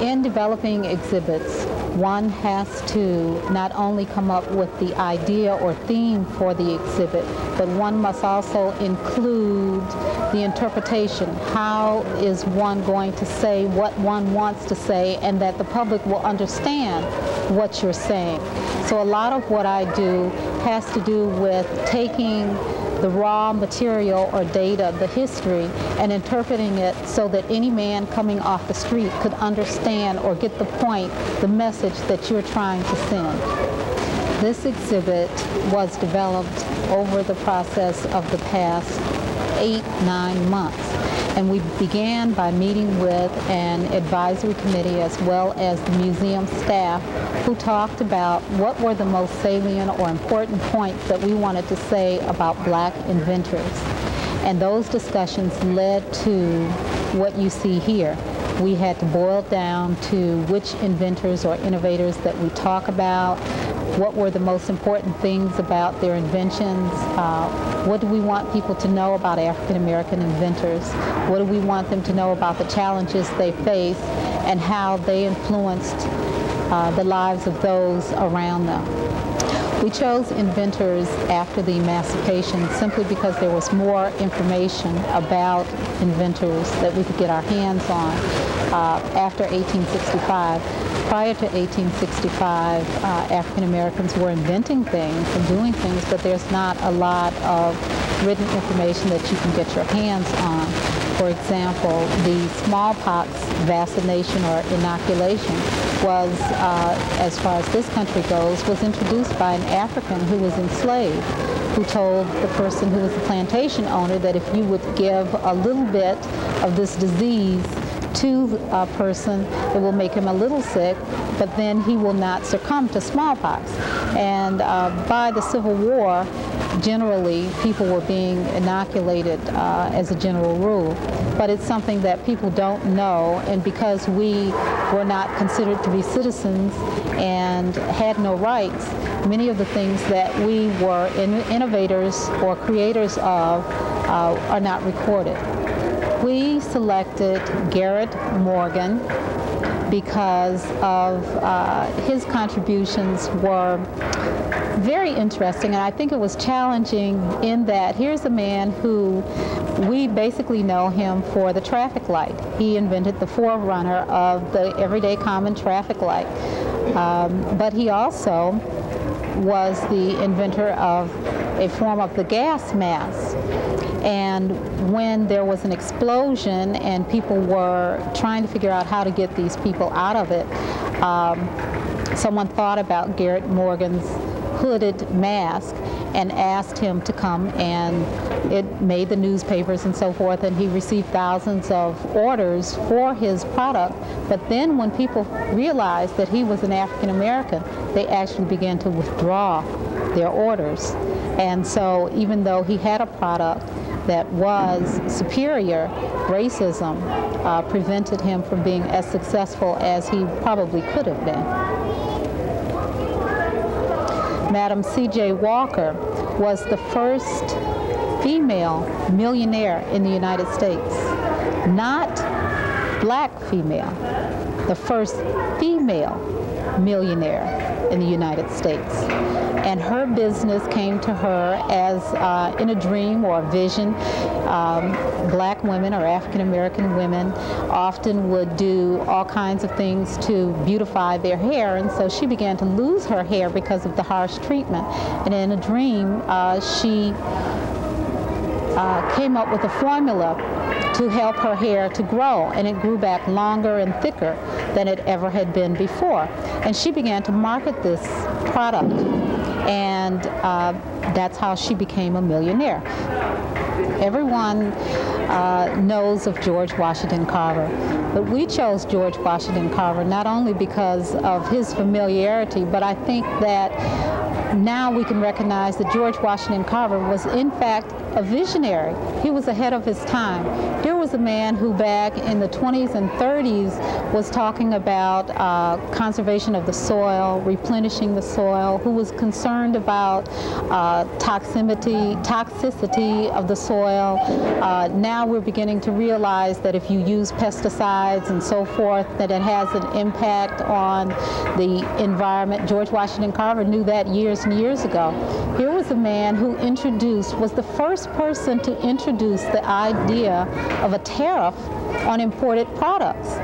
In developing exhibits, one has to not only come up with the idea or theme for the exhibit, but one must also include the interpretation. How is one going to say what one wants to say, and that the public will understand what you're saying? So a lot of what I do has to do with taking the raw material or data, the history, and interpreting it so that any man coming off the street could understand or get the point, the message that you're trying to send. This exhibit was developed over the process of the past 8-9 months. And we began by meeting with an advisory committee as well as the museum staff, who talked about what were the most salient or important points that we wanted to say about black inventors. And those discussions led to what you see here. We had to boil down to which inventors or innovators that we talk about, what were the most important things about their inventions, what do we want people to know about African American inventors, what do we want them to know about the challenges they face, and how they influenced the lives of those around them. We chose inventors after the emancipation simply because there was more information about inventors that we could get our hands on after 1865. Prior to 1865, African Americans were inventing things and doing things, but there's not a lot of written information that you can get your hands on. For example, the smallpox vaccination or inoculation was, as far as this country goes, was introduced by an African who was enslaved, who told the person who was the plantation owner that if you would give a little bit of this disease to a person, it will make him a little sick, but then he will not succumb to smallpox. And by the Civil War, generally, people were being inoculated as a general rule. But it's something that people don't know, and because we were not considered to be citizens and had no rights, many of the things that we were innovators or creators of are not recorded. We selected Garrett Morgan because of his contributions were very interesting, and I think it was challenging in that here's a man who we basically know him for the traffic light. He invented the forerunner of the everyday common traffic light, but he also was the inventor of a form of the gas mask. And when there was an explosion and people were trying to figure out how to get these people out of it, someone thought about Garrett Morgan's hooded mask and asked him to come, and it made the newspapers and so forth, and he received thousands of orders for his product. But then when people realized that he was an African American, they actually began to withdraw their orders. And so even though he had a product that was superior, racism prevented him from being as successful as he probably could have been. Madam C.J. Walker was the first female millionaire in the United States. Not black female, the first female millionaire in the United States. And her business came to her as in a dream or a vision. Black women or African American women often would do all kinds of things to beautify their hair, and so she began to lose her hair because of the harsh treatment. And in a dream, she came up with a formula to help her hair to grow, and it grew back longer and thicker than it ever had been before. And she began to market this product, and that's how she became a millionaire. Everyone knows of George Washington Carver, but we chose George Washington Carver not only because of his familiarity, but I think that now we can recognize that George Washington Carver was in fact a visionary. He was ahead of his time. Here was a man who back in the 20s and 30s was talking about conservation of the soil, replenishing the soil, who was concerned about toxicity of the soil. Now we're beginning to realize that if you use pesticides and so forth, that it has an impact on the environment. George Washington Carver knew that years and years ago. Here was a man who was the first person to introduce the idea of a tariff on imported products.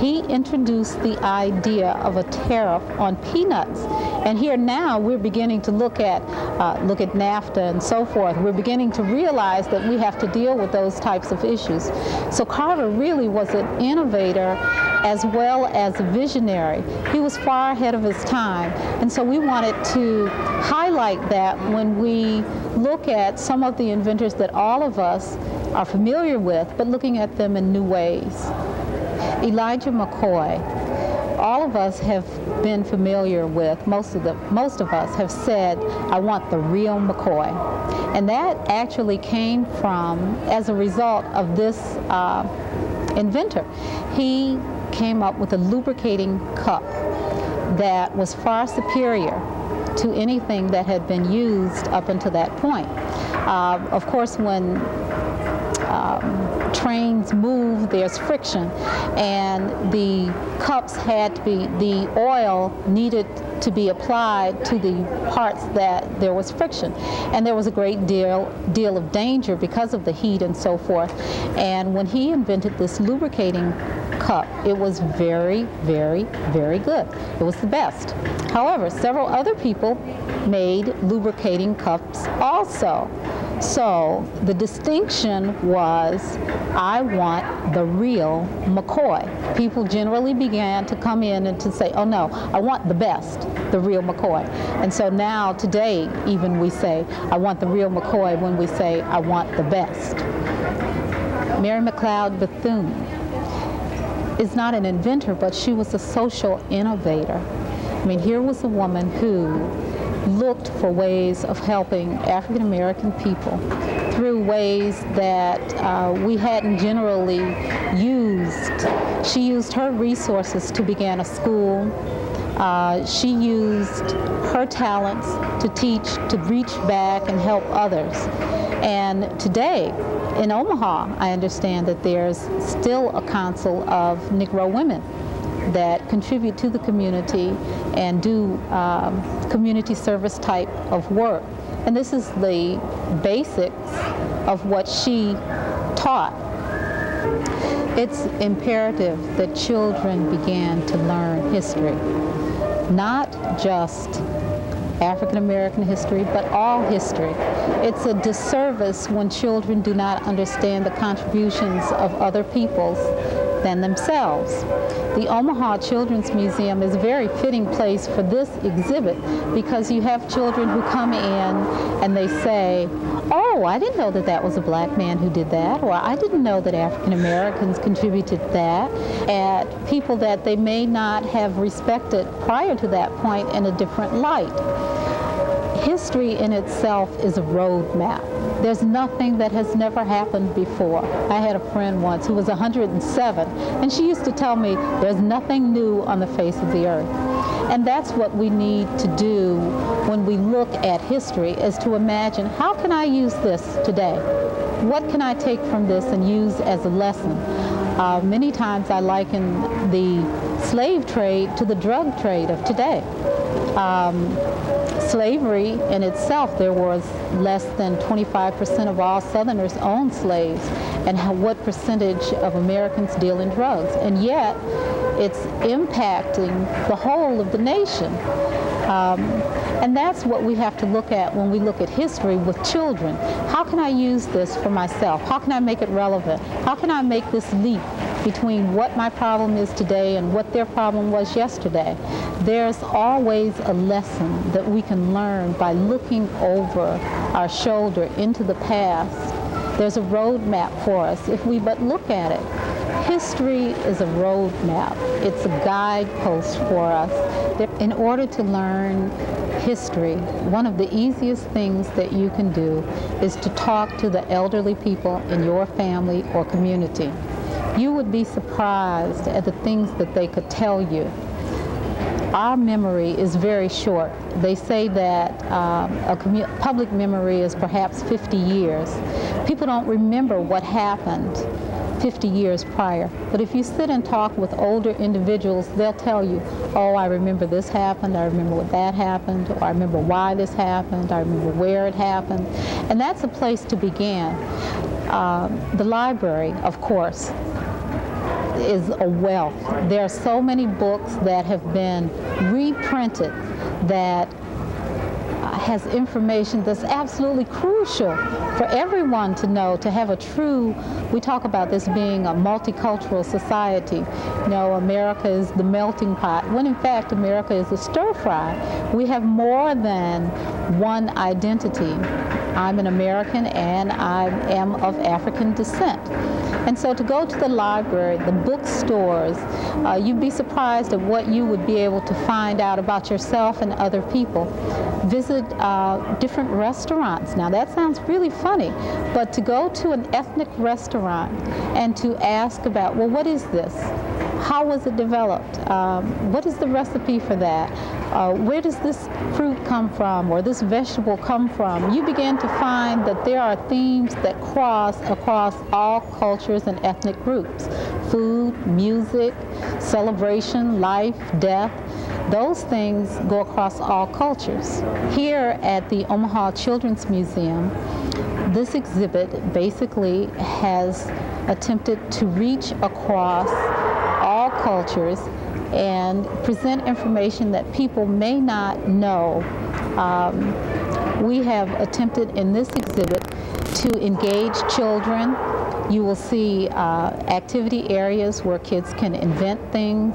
He introduced the idea of a tariff on peanuts. And here now we're beginning to look at NAFTA and so forth. We're beginning to realize that we have to deal with those types of issues. So Carver really was an innovator as well as a visionary. He was far ahead of his time. And so we wanted to highlight that when we look at some of the inventors that all of us are familiar with, but looking at them in new ways. Elijah McCoy, all of us have been familiar with, most of us have said, I want the real McCoy. And that actually came from, as a result of this inventor. He came up with a lubricating cup that was far superior to anything that had been used up until that point. Of course, when trains move, there's friction, and the cups had to be, the oil needed to be applied to the parts that there was friction. And there was a great deal of danger because of the heat and so forth. And when he invented this lubricating cup, it was very, very, very good. It was the best. However, several other people made lubricating cups also. So the distinction was, I want the real McCoy. People generally began to come in and to say, oh no, I want the best, the real McCoy. And so now, today, even we say, I want the real McCoy when we say, I want the best. Mary McLeod Bethune is not an inventor, but she was a social innovator. I mean, here was a woman who looked for ways of helping African American people through ways that we hadn't generally used. She used her resources to begin a school. She used her talents to teach, to reach back and help others. And today, in Omaha, I understand that there's still a council of Negro women that contribute to the community and do community service type of work. And this is the basics of what she taught. It's imperative that children begin to learn history, not just African American history, but all history. It's a disservice when children do not understand the contributions of other peoples than themselves. The Omaha Children's Museum is a very fitting place for this exhibit because you have children who come in and they say, oh, I didn't know that that was a black man who did that, or I didn't know that African Americans contributed that, at people that they may not have respected prior to that point in a different light. History in itself is a roadmap. There's nothing that has never happened before. I had a friend once who was 107, and she used to tell me, there's nothing new on the face of the earth. And that's what we need to do when we look at history, is to imagine, how can I use this today? What can I take from this and use as a lesson? Many times I liken the slave trade to the drug trade of today. Slavery in itself, there was less than 25% of all Southerners owned slaves, and what percentage of Americans deal in drugs? And yet, it's impacting the whole of the nation. And that's what we have to look at when we look at history with children. How can I use this for myself? How can I make it relevant? How can I make this leap between what my problem is today and what their problem was yesterday? There's always a lesson that we can learn by looking over our shoulder into the past. There's a roadmap for us if we but look at it. History is a roadmap. It's a guidepost for us. In order to learn history, one of the easiest things that you can do is to talk to the elderly people in your family or community. You would be surprised at the things that they could tell you. Our memory is very short. They say that public memory is perhaps 50 years. People don't remember what happened 50 years prior. But if you sit and talk with older individuals, they'll tell you, oh, I remember this happened, I remember what that happened, or I remember why this happened, I remember where it happened. And that's a place to begin. The library, of course, is a wealth. There are so many books that have been reprinted that has information that's absolutely crucial for everyone to know, to have a true, we talk about this being a multicultural society. You know, America is the melting pot, when in fact America is a stir fry. We have more than one identity. I'm an American and I am of African descent. And so to go to the library, the bookstores, you'd be surprised at what you would be able to find out about yourself and other people. Visit different restaurants. Now that sounds really funny, but to go to an ethnic restaurant and to ask about, well, what is this? How was it developed? What is the recipe for that? Where does this fruit come from, or this vegetable come from? You begin to find that there are themes that cross across all cultures and ethnic groups. Food, music, celebration, life, death. Those things go across all cultures. Here at the Omaha Children's Museum, this exhibit basically has attempted to reach across all cultures and present information that people may not know. We have attempted in this exhibit to engage children. You will see activity areas where kids can invent things.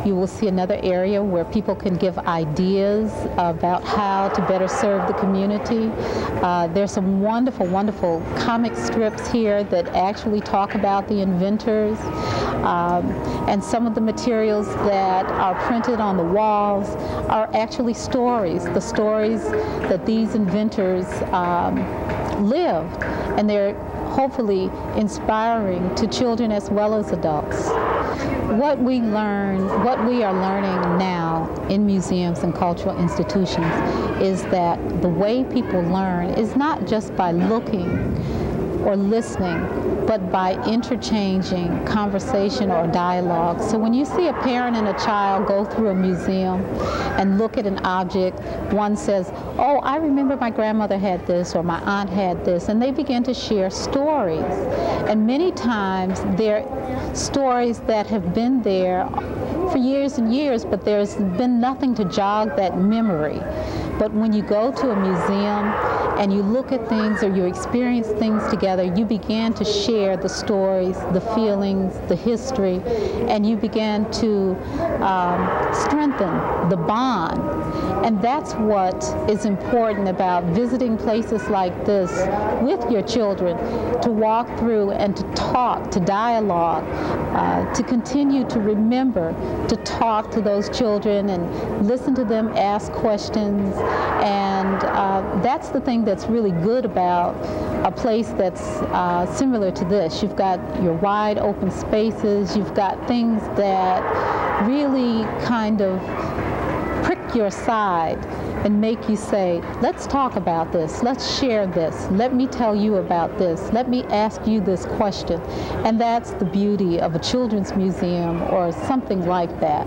You will see another area where people can give ideas about how to better serve the community. There's some wonderful, wonderful comic strips here that actually talk about the inventors. And some of the materials that are printed on the walls are actually stories, the stories that these inventors lived. And they're hopefully inspiring to children as well as adults. What we are learning now in museums and cultural institutions is that the way people learn is not just by looking or listening, but by interchanging conversation or dialogue. So when you see a parent and a child go through a museum and look at an object, one says, oh, I remember my grandmother had this or my aunt had this, and they begin to share stories. And many times they're stories that have been there for years and years, but there's been nothing to jog that memory. But when you go to a museum and you look at things or you experience things together, you begin to share the stories, the feelings, the history, and you begin to strengthen the bond. And that's what is important about visiting places like this with your children, to walk through and to talk, to dialogue, to continue to remember to talk to those children and listen to them ask questions. And that's the thing that's really good about a place that's similar to this. You've got your wide open spaces, you've got things that really kind of prick your side and make you say, let's talk about this, let's share this, let me tell you about this, let me ask you this question. And that's the beauty of a children's museum or something like that.